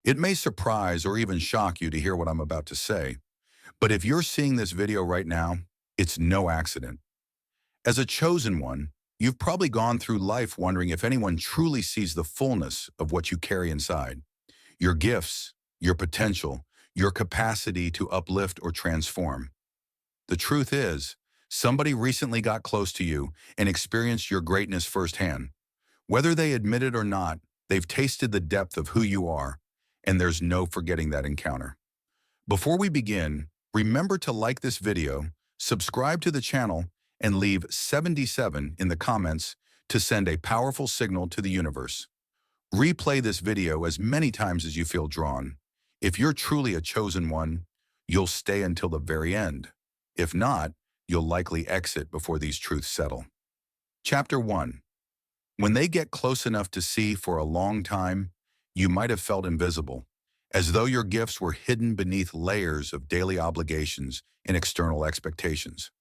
It may surprise or even shock you to hear what I'm about to say, but if you're seeing this video right now, it's no accident. As a chosen one, you've probably gone through life wondering if anyone truly sees the fullness of what you carry inside. Your gifts, your potential, your capacity to uplift or transform. The truth is, somebody recently got close to you and experienced your greatness firsthand. Whether they admit it or not, they've tasted the depth of who you are, and there's no forgetting that encounter. Before we begin, remember to like this video, subscribe to the channel, and leave 77 in the comments to send a powerful signal to the universe. Replay this video as many times as you feel drawn. If you're truly a chosen one, you'll stay until the very end. If not, you'll likely exit before these truths settle. Chapter 1. When they get close enough to see for a long time, you might have felt invisible, as though your gifts were hidden beneath layers of daily obligations and external expectations.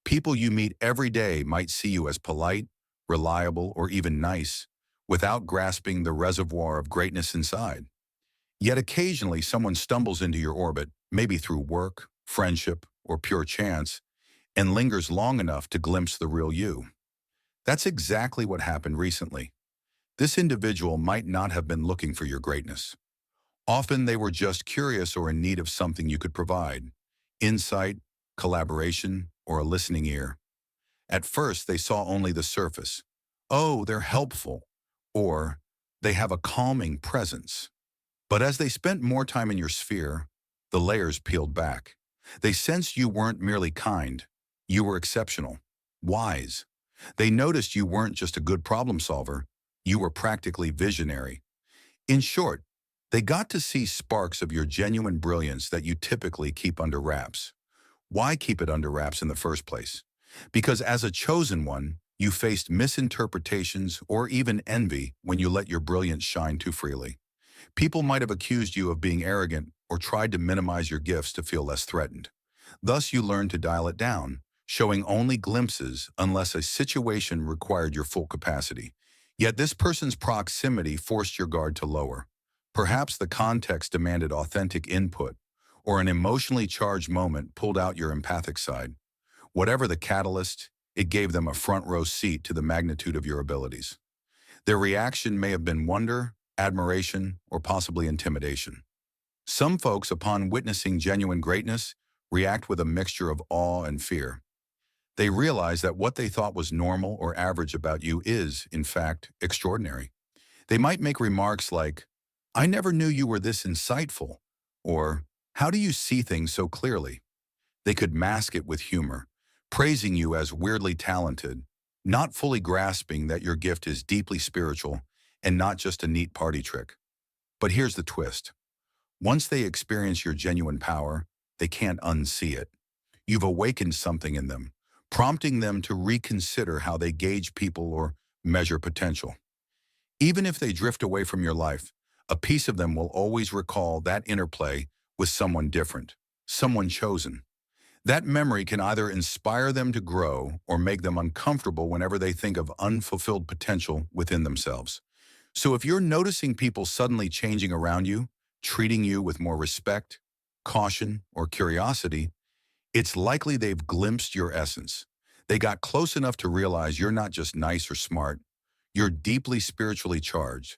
People you meet every day might see you as polite, reliable, or even nice, without grasping the reservoir of greatness inside. Yet occasionally someone stumbles into your orbit, maybe through work, friendship, or pure chance, and lingers long enough to glimpse the real you. That's exactly what happened recently. This individual might not have been looking for your greatness. Often they were just curious or in need of something you could provide: insight, collaboration, or a listening ear. At first, they saw only the surface. Oh, they're helpful, or they have a calming presence. But as they spent more time in your sphere, the layers peeled back. They sensed you weren't merely kind, you were exceptional, wise. They noticed you weren't just a good problem solver, you were practically visionary. In short, they got to see sparks of your genuine brilliance that you typically keep under wraps. Why keep it under wraps in the first place? Because as a chosen one, you faced misinterpretations or even envy when you let your brilliance shine too freely. People might have accused you of being arrogant or tried to minimize your gifts to feel less threatened. Thus, you learned to dial it down, showing only glimpses unless a situation required your full capacity. Yet this person's proximity forced your guard to lower. Perhaps the context demanded authentic input, or an emotionally charged moment pulled out your empathic side. Whatever the catalyst, it gave them a front row seat to the magnitude of your abilities. Their reaction may have been wonder, admiration, or possibly intimidation. Some folks, upon witnessing genuine greatness, react with a mixture of awe and fear. They realize that what they thought was normal or average about you is, in fact, extraordinary. They might make remarks like, "I never knew you were this insightful," or "How do you see things so clearly?" They could mask it with humor, praising you as weirdly talented, not fully grasping that your gift is deeply spiritual and not just a neat party trick. But here's the twist. Once they experience your genuine power, they can't unsee it. You've awakened something in them, prompting them to reconsider how they gauge people or measure potential. Even if they drift away from your life, a piece of them will always recall that interplay with someone different, someone chosen. That memory can either inspire them to grow or make them uncomfortable whenever they think of unfulfilled potential within themselves. So if you're noticing people suddenly changing around you, treating you with more respect, caution, or curiosity, it's likely they've glimpsed your essence. They got close enough to realize you're not just nice or smart, you're deeply spiritually charged.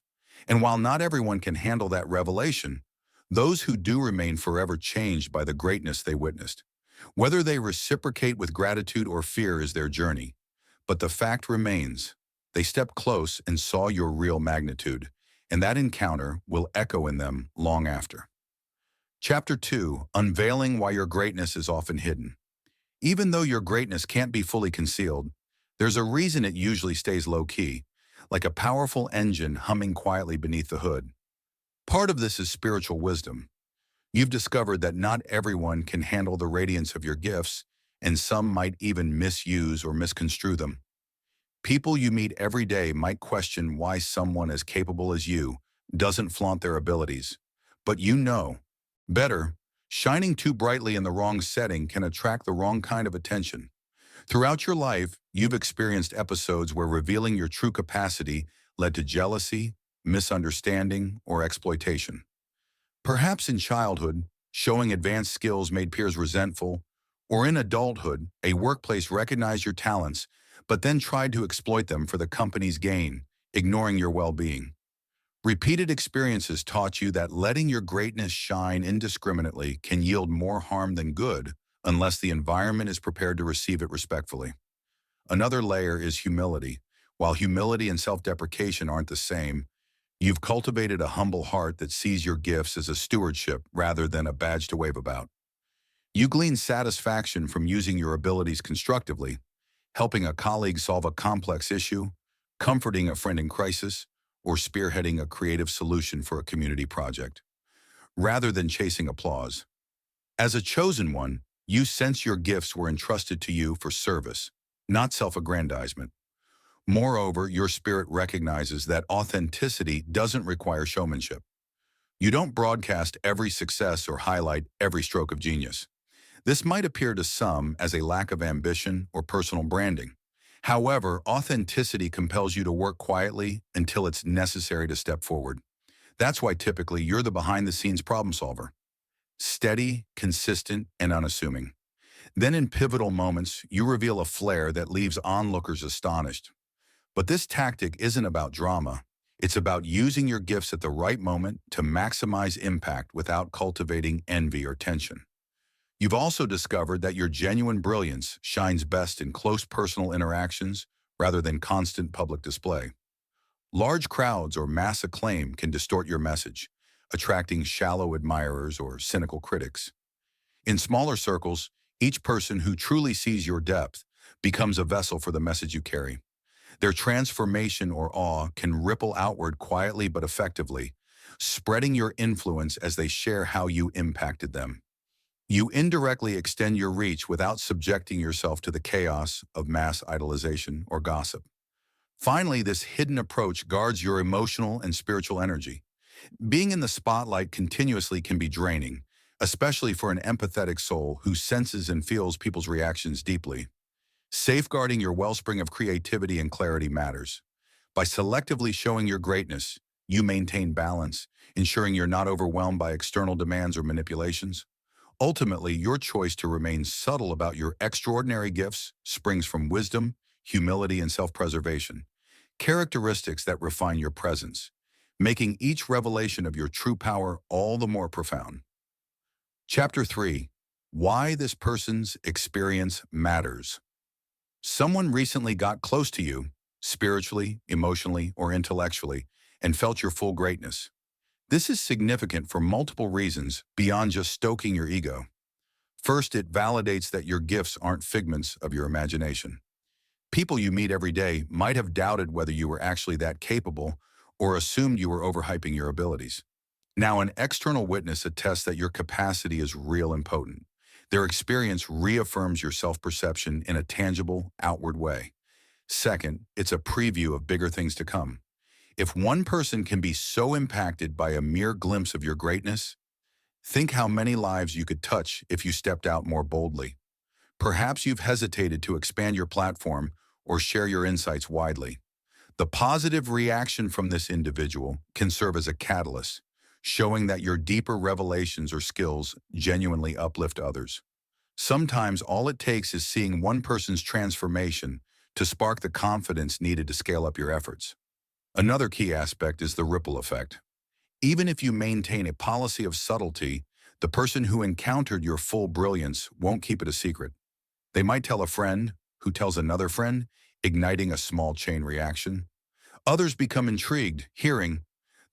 And while not everyone can handle that revelation, those who do remain forever changed by the greatness they witnessed. Whether they reciprocate with gratitude or fear is their journey. But the fact remains, they stepped close and saw your real magnitude, and that encounter will echo in them long after. Chapter 2. Unveiling why your greatness is often hidden. Even though your greatness can't be fully concealed, there's a reason it usually stays low-key, like a powerful engine humming quietly beneath the hood. Part of this is spiritual wisdom. You've discovered that not everyone can handle the radiance of your gifts, and some might even misuse or misconstrue them. People you meet every day might question why someone as capable as you doesn't flaunt their abilities. But you know, better, shining too brightly in the wrong setting can attract the wrong kind of attention. Throughout your life, you've experienced episodes where revealing your true capacity led to jealousy, misunderstanding, or exploitation. Perhaps in childhood, showing advanced skills made peers resentful, or in adulthood, a workplace recognized your talents, but then tried to exploit them for the company's gain, ignoring your well-being. Repeated experiences taught you that letting your greatness shine indiscriminately can yield more harm than good unless the environment is prepared to receive it respectfully. Another layer is humility. While humility and self-deprecation aren't the same, you've cultivated a humble heart that sees your gifts as a stewardship rather than a badge to wave about. You glean satisfaction from using your abilities constructively, helping a colleague solve a complex issue, comforting a friend in crisis, or spearheading a creative solution for a community project, rather than chasing applause. As a chosen one, you sense your gifts were entrusted to you for service, not self-aggrandizement. Moreover, your spirit recognizes that authenticity doesn't require showmanship. You don't broadcast every success or highlight every stroke of genius. This might appear to some as a lack of ambition or personal branding. However, authenticity compels you to work quietly until it's necessary to step forward. That's why typically you're the behind-the-scenes problem solver. Steady, consistent, and unassuming. Then in pivotal moments, you reveal a flair that leaves onlookers astonished. But this tactic isn't about drama. It's about using your gifts at the right moment to maximize impact without cultivating envy or tension. You've also discovered that your genuine brilliance shines best in close personal interactions rather than constant public display. Large crowds or mass acclaim can distort your message, attracting shallow admirers or cynical critics. In smaller circles, each person who truly sees your depth becomes a vessel for the message you carry. Their transformation or awe can ripple outward quietly but effectively, spreading your influence as they share how you impacted them. You indirectly extend your reach without subjecting yourself to the chaos of mass idolization or gossip. Finally, this hidden approach guards your emotional and spiritual energy. Being in the spotlight continuously can be draining, especially for an empathetic soul who senses and feels people's reactions deeply. Safeguarding your wellspring of creativity and clarity matters. By selectively showing your greatness, you maintain balance, ensuring you're not overwhelmed by external demands or manipulations. Ultimately, your choice to remain subtle about your extraordinary gifts springs from wisdom, humility, and self-preservation, characteristics that refine your presence, making each revelation of your true power all the more profound. Chapter 3. Why this person's experience matters. Someone recently got close to you, spiritually, emotionally, or intellectually, and felt your full greatness. This is significant for multiple reasons beyond just stoking your ego. First, it validates that your gifts aren't figments of your imagination. People you meet every day might have doubted whether you were actually that capable or assumed you were overhyping your abilities. Now, an external witness attests that your capacity is real and potent. Their experience reaffirms your self-perception in a tangible, outward way. Second, it's a preview of bigger things to come. If one person can be so impacted by a mere glimpse of your greatness, think how many lives you could touch if you stepped out more boldly. Perhaps you've hesitated to expand your platform or share your insights widely. The positive reaction from this individual can serve as a catalyst, showing that your deeper revelations or skills genuinely uplift others. Sometimes all it takes is seeing one person's transformation to spark the confidence needed to scale up your efforts. Another key aspect is the ripple effect. Even if you maintain a policy of subtlety, the person who encountered your full brilliance won't keep it a secret. They might tell a friend, who tells another friend, igniting a small chain reaction. Others become intrigued, hearing,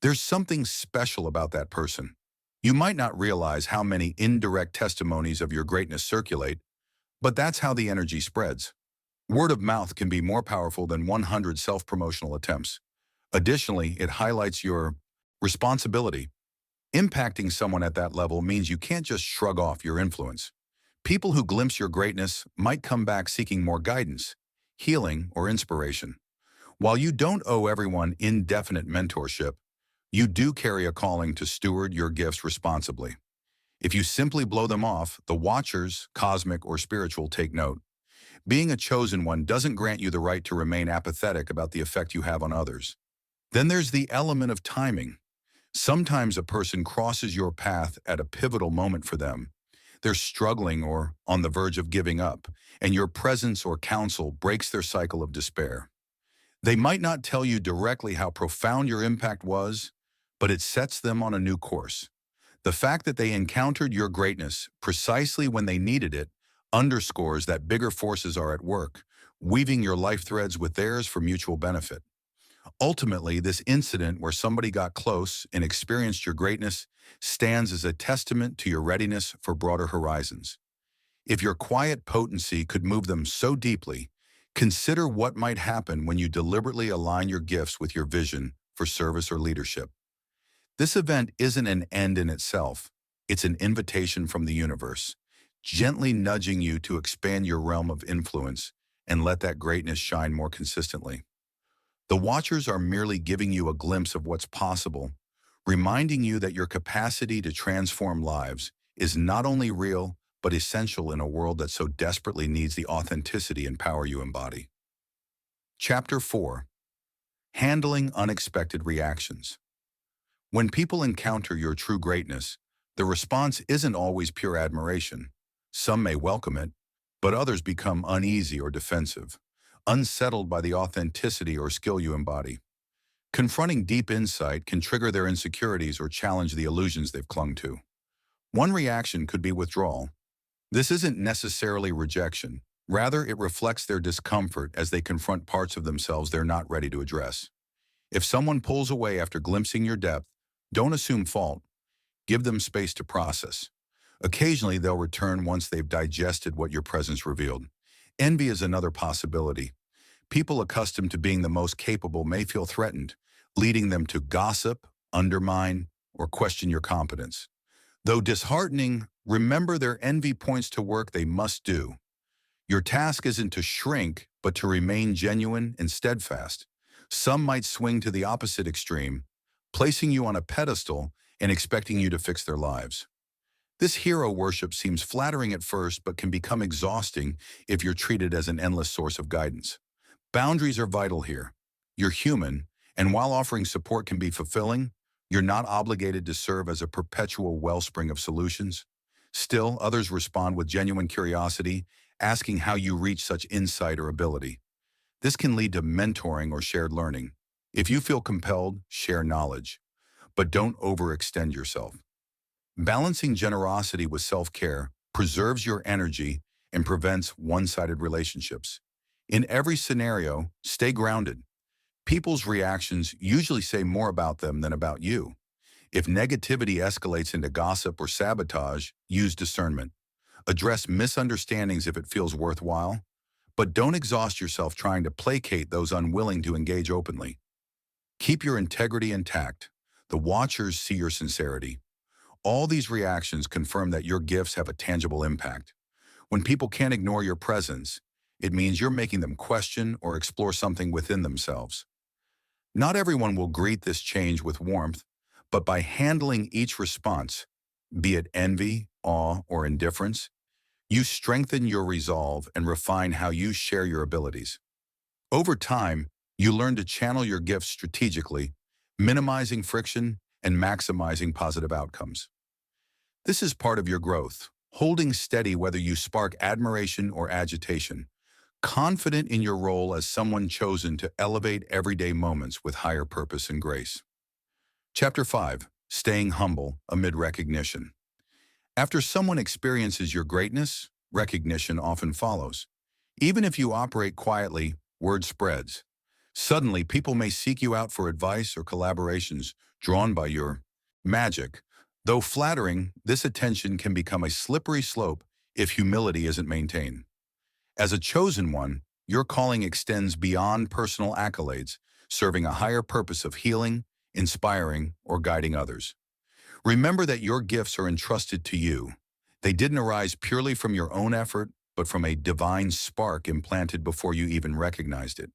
"There's something special about that person." You might not realize how many indirect testimonies of your greatness circulate, but that's how the energy spreads. Word of mouth can be more powerful than 100 self-promotional attempts. Additionally, it highlights your responsibility. Impacting someone at that level means you can't just shrug off your influence. People who glimpse your greatness might come back seeking more guidance, healing, or inspiration. While you don't owe everyone indefinite mentorship, you do carry a calling to steward your gifts responsibly. If you simply blow them off, the watchers, cosmic or spiritual, take note. Being a chosen one doesn't grant you the right to remain apathetic about the effect you have on others. Then there's the element of timing. Sometimes a person crosses your path at a pivotal moment for them. They're struggling or on the verge of giving up, and your presence or counsel breaks their cycle of despair. They might not tell you directly how profound your impact was, but it sets them on a new course. The fact that they encountered your greatness precisely when they needed it underscores that bigger forces are at work, weaving your life threads with theirs for mutual benefit. Ultimately, this incident where somebody got close and experienced your greatness stands as a testament to your readiness for broader horizons. If your quiet potency could move them so deeply, consider what might happen when you deliberately align your gifts with your vision for service or leadership. This event isn't an end in itself. It's an invitation from the universe, gently nudging you to expand your realm of influence and let that greatness shine more consistently. The watchers are merely giving you a glimpse of what's possible, reminding you that your capacity to transform lives is not only real, but essential in a world that so desperately needs the authenticity and power you embody. Chapter 4. Handling Unexpected Reactions. When people encounter your true greatness, the response isn't always pure admiration. Some may welcome it, but others become uneasy or defensive, unsettled by the authenticity or skill you embody. Confronting deep insight can trigger their insecurities or challenge the illusions they've clung to. One reaction could be withdrawal. This isn't necessarily rejection. Rather, it reflects their discomfort as they confront parts of themselves they're not ready to address. If someone pulls away after glimpsing your depth, don't assume fault. Give them space to process. Occasionally, they'll return once they've digested what your presence revealed. Envy is another possibility. People accustomed to being the most capable may feel threatened, leading them to gossip, undermine, or question your competence. Though disheartening, remember their envy points to work they must do. Your task isn't to shrink, but to remain genuine and steadfast. Some might swing to the opposite extreme, placing you on a pedestal and expecting you to fix their lives. This hero worship seems flattering at first, but can become exhausting if you're treated as an endless source of guidance. Boundaries are vital here. You're human, and while offering support can be fulfilling, you're not obligated to serve as a perpetual wellspring of solutions. Still, others respond with genuine curiosity, asking how you reach such insight or ability. This can lead to mentoring or shared learning. If you feel compelled, share knowledge, but don't overextend yourself. Balancing generosity with self-care preserves your energy and prevents one-sided relationships. In every scenario, stay grounded. People's reactions usually say more about them than about you. If negativity escalates into gossip or sabotage, use discernment. Address misunderstandings if it feels worthwhile, but don't exhaust yourself trying to placate those unwilling to engage openly. Keep your integrity intact. The watchers see your sincerity. All these reactions confirm that your gifts have a tangible impact. When people can't ignore your presence, it means you're making them question or explore something within themselves. Not everyone will greet this change with warmth, but by handling each response, be it envy, awe, or indifference, you strengthen your resolve and refine how you share your abilities. Over time, you learn to channel your gifts strategically, minimizing friction and maximizing positive outcomes. This is part of your growth, holding steady whether you spark admiration or agitation, confident in your role as someone chosen to elevate everyday moments with higher purpose and grace. Chapter 5. Staying Humble Amid Recognition. After someone experiences your greatness, recognition often follows. Even if you operate quietly, word spreads. Suddenly, people may seek you out for advice or collaborations, drawn by your magic. Though flattering, this attention can become a slippery slope if humility isn't maintained. As a chosen one, your calling extends beyond personal accolades, serving a higher purpose of healing, inspiring, or guiding others. Remember that your gifts are entrusted to you. They didn't arise purely from your own effort, but from a divine spark implanted before you even recognized it.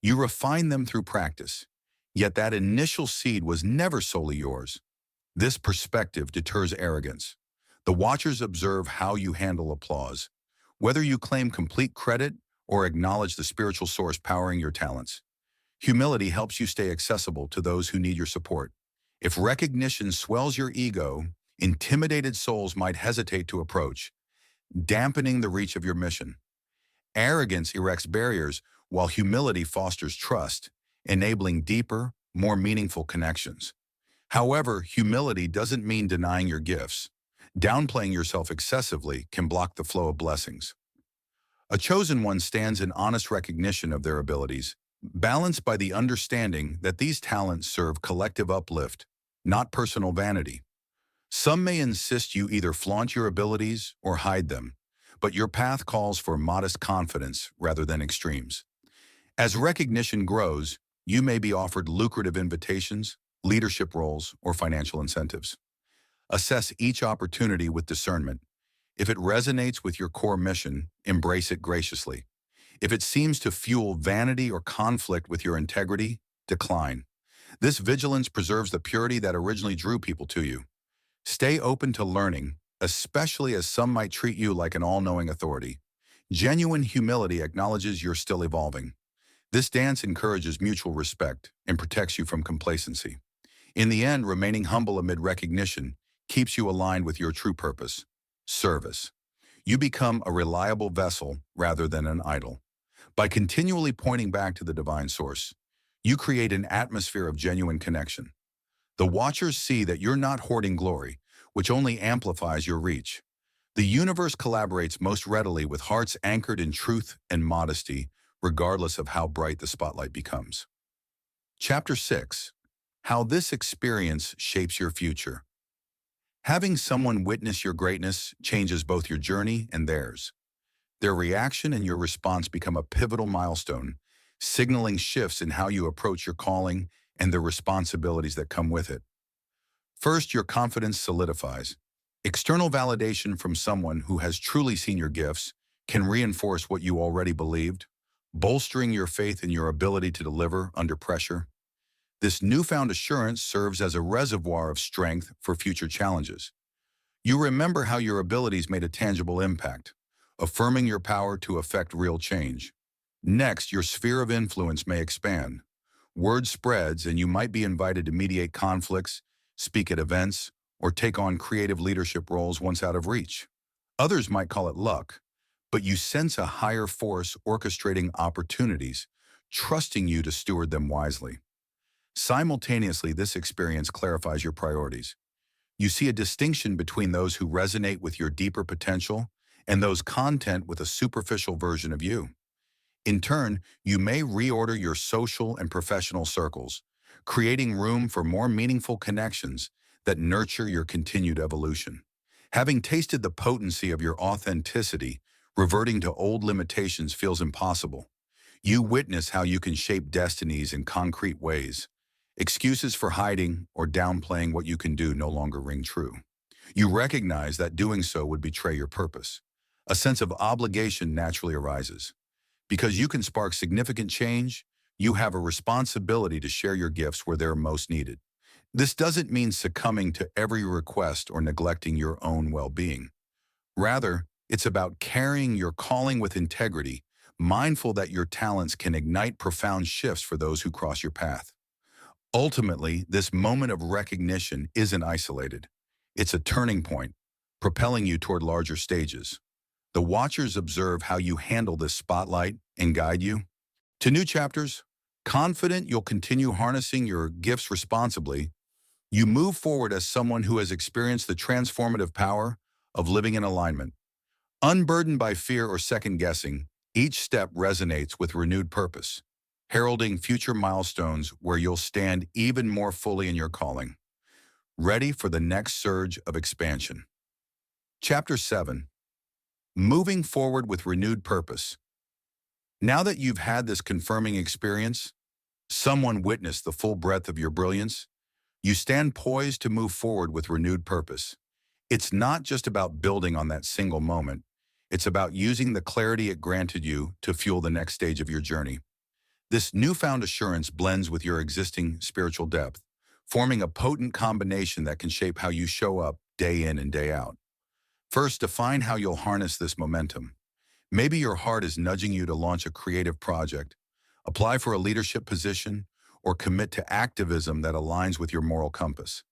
You refined them through practice, yet that initial seed was never solely yours. This perspective deters arrogance. The watchers observe how you handle applause, whether you claim complete credit or acknowledge the spiritual source powering your talents. Humility helps you stay accessible to those who need your support, If recognition swells your ego, intimidated souls might hesitate to approach, dampening the reach of your mission. Arrogance erects barriers, while humility fosters trust, enabling deeper, more meaningful connections. However, humility doesn't mean denying your gifts. Downplaying yourself excessively can block the flow of blessings. A chosen one stands in honest recognition of their abilities, balanced by the understanding that these talents serve collective uplift, not personal vanity. Some may insist you either flaunt your abilities or hide them, but your path calls for modest confidence rather than extremes. As recognition grows, you may be offered lucrative invitations, leadership roles, or financial incentives. Assess each opportunity with discernment. If it resonates with your core mission, embrace it graciously. If it seems to fuel vanity or conflict with your integrity, decline. This vigilance preserves the purity that originally drew people to you. Stay open to learning, especially as some might treat you like an all-knowing authority. Genuine humility acknowledges you're still evolving. This dance encourages mutual respect and protects you from complacency. In the end, remaining humble amid recognition keeps you aligned with your true purpose, service. You become a reliable vessel rather than an idol. By continually pointing back to the divine source, you create an atmosphere of genuine connection. The watchers see that you're not hoarding glory, which only amplifies your reach. The universe collaborates most readily with hearts anchored in truth and modesty, regardless of how bright the spotlight becomes. Chapter 6. How this experience shapes your future. Having someone witness your greatness changes both your journey and theirs. Their reaction and your response become a pivotal milestone, signaling shifts in how you approach your calling and the responsibilities that come with it. First, your confidence solidifies. External validation from someone who has truly seen your gifts can reinforce what you already believed, bolstering your faith in your ability to deliver under pressure. This newfound assurance serves as a reservoir of strength for future challenges. You remember how your abilities made a tangible impact, affirming your power to affect real change. Next, your sphere of influence may expand. Word spreads, and you might be invited to mediate conflicts, speak at events, or take on creative leadership roles once out of reach. Others might call it luck, but you sense a higher force orchestrating opportunities, trusting you to steward them wisely. Simultaneously, this experience clarifies your priorities. You see a distinction between those who resonate with your deeper potential and those content with a superficial version of you. In turn, you may reorder your social and professional circles, creating room for more meaningful connections that nurture your continued evolution. Having tasted the potency of your authenticity, reverting to old limitations feels impossible. You witness how you can shape destinies in concrete ways. Excuses for hiding or downplaying what you can do no longer ring true. You recognize that doing so would betray your purpose. A sense of obligation naturally arises. Because you can spark significant change, you have a responsibility to share your gifts where they're most needed. This doesn't mean succumbing to every request or neglecting your own well-being. Rather, it's about carrying your calling with integrity, mindful that your talents can ignite profound shifts for those who cross your path. Ultimately, this moment of recognition isn't isolated. It's a turning point, propelling you toward larger stages. The watchers observe how you handle this spotlight and guide you to new chapters. Confident you'll continue harnessing your gifts responsibly, you move forward as someone who has experienced the transformative power of living in alignment. Unburdened by fear or second-guessing, each step resonates with renewed purpose, heralding future milestones where you'll stand even more fully in your calling, ready for the next surge of expansion. Chapter 7. Moving forward with renewed purpose. Now that you've had this confirming experience, someone witnessed the full breadth of your brilliance, you stand poised to move forward with renewed purpose. It's not just about building on that single moment. It's about using the clarity it granted you to fuel the next stage of your journey. This newfound assurance blends with your existing spiritual depth, forming a potent combination that can shape how you show up day in and day out. First, define how you'll harness this momentum. Maybe your heart is nudging you to launch a creative project, apply for a leadership position, or commit to activism that aligns with your moral compass.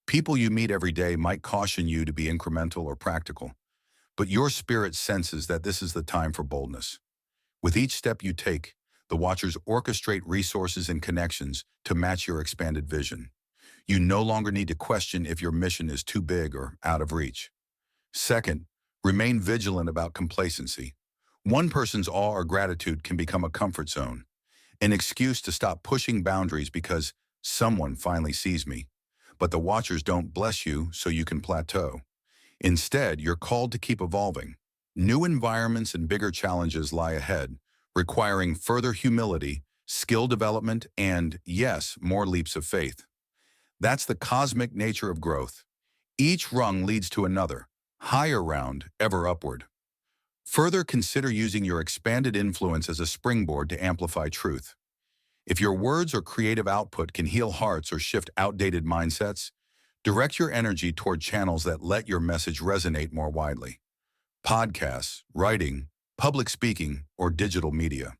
People you meet every day might caution you to be incremental or practical, but your spirit senses that this is the time for boldness. With each step you take, the Watchers orchestrate resources and connections to match your expanded vision. You no longer need to question if your mission is too big or out of reach. Second, remain vigilant about complacency. One person's awe or gratitude can become a comfort zone, an excuse to stop pushing boundaries because someone finally sees me. But the Watchers don't bless you so you can plateau. Instead, you're called to keep evolving. New environments and bigger challenges lie ahead, requiring further humility, skill development, and, yes, more leaps of faith. That's the cosmic nature of growth. Each rung leads to another, higher round, ever upward. Further, consider using your expanded influence as a springboard to amplify truth. If your words or creative output can heal hearts or shift outdated mindsets, direct your energy toward channels that let your message resonate more widely. Podcasts, writing, public speaking, or digital media.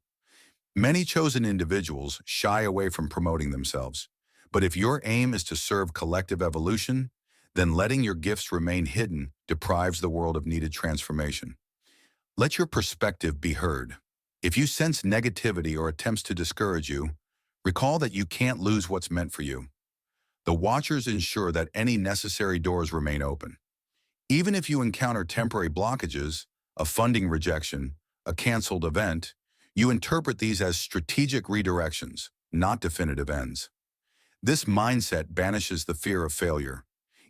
Many chosen individuals shy away from promoting themselves, but if your aim is to serve collective evolution, then letting your gifts remain hidden deprives the world of needed transformation. Let your perspective be heard. If you sense negativity or attempts to discourage you, recall that you can't lose what's meant for you. The Watchers ensure that any necessary doors remain open. Even if you encounter temporary blockages, a funding rejection, a canceled event, you interpret these as strategic redirections, not definitive ends. This mindset banishes the fear of failure.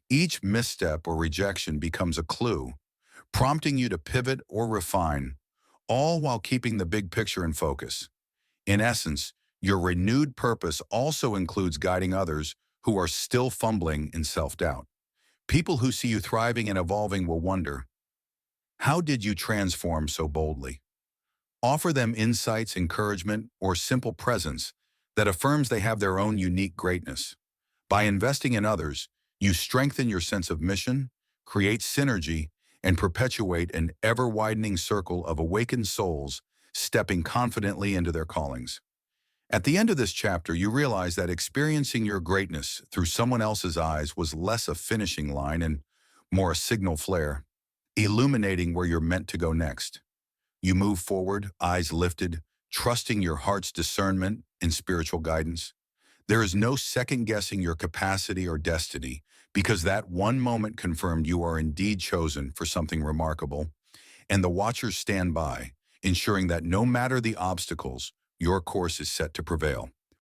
Each misstep or rejection becomes a clue, prompting you to pivot or refine, all while keeping the big picture in focus. In essence, your renewed purpose also includes guiding others who are still fumbling in self-doubt. People who see you thriving and evolving will wonder, how did you transform so boldly? Offer them insights, encouragement, or simple presence that affirms they have their own unique greatness. By investing in others, you strengthen your sense of mission, create synergy, and perpetuate an ever-widening circle of awakened souls stepping confidently into their callings. At the end of this chapter, you realize that experiencing your greatness through someone else's eyes was less a finishing line and more a signal flare, illuminating where you're meant to go next. You move forward, eyes lifted, trusting your heart's discernment and spiritual guidance. There is no second-guessing your capacity or destiny, because that one moment confirmed you are indeed chosen for something remarkable, and the Watchers stand by, ensuring that no matter the obstacles, your course is set to prevail.